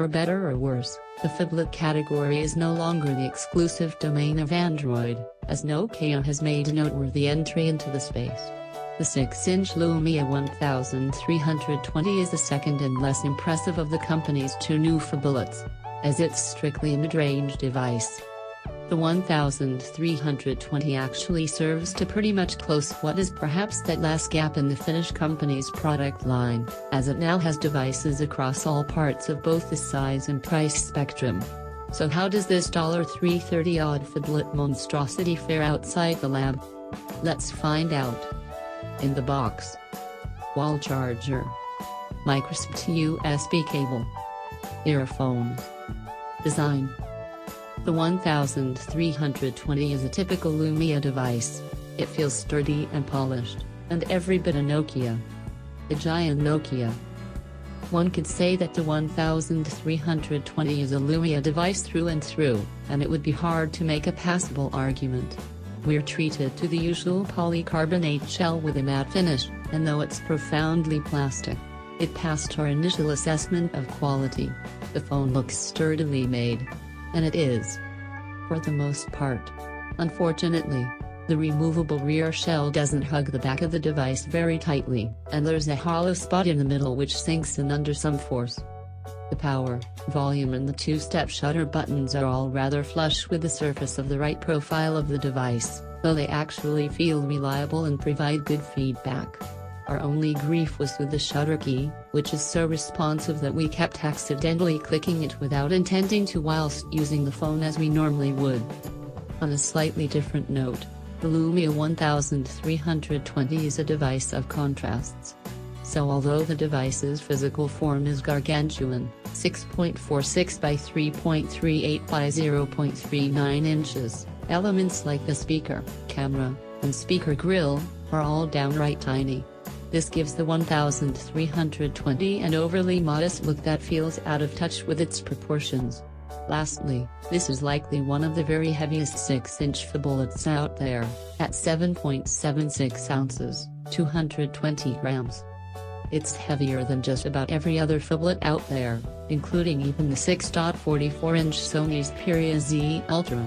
For better or worse, the phablet category is no longer the exclusive domain of Android, as Nokia has made a noteworthy entry into the space. The 6-inch Lumia 1320 is the second and less impressive of the company's two new phablets, as it's strictly a mid-range device. The 1320 actually serves to pretty much close what is perhaps that last gap in the Finnish company's product line, as it now has devices across all parts of both the size and price spectrum. So how does this $330-odd phablet monstrosity fare outside the lab? Let's find out. In the box: wall charger, Microsoft USB cable, earphones. Design: the 1320 is a typical Lumia device. It feels sturdy and polished, and every bit a Nokia. A giant Nokia. One could say that the 1320 is a Lumia device through and through, and it would be hard to make a passable argument. We're treated to the usual polycarbonate shell with a matte finish, and though it's profoundly plastic, it passed our initial assessment of quality. The phone looks sturdily made. And it is. For the most part. Unfortunately, the removable rear shell doesn't hug the back of the device very tightly, and there's a hollow spot in the middle which sinks in under some force. The power, volume and the two-step shutter buttons are all rather flush with the surface of the right profile of the device, though they actually feel reliable and provide good feedback. Our only grief was with the shutter key, which is so responsive that we kept accidentally clicking it without intending to whilst using the phone as we normally would. On a slightly different note, the Lumia 1320 is a device of contrasts. So although the device's physical form is gargantuan, 6.46 by 3.38 by 0.39 inches, elements like the speaker, camera, and speaker grille are all downright tiny. This gives the 1320 an overly modest look that feels out of touch with its proportions. Lastly, this is likely one of the very heaviest 6-inch phablets out there, at 7.76 ounces, 220 grams. It's heavier than just about every other phablet out there, including even the 6.44-inch Sony's Xperia Z Ultra.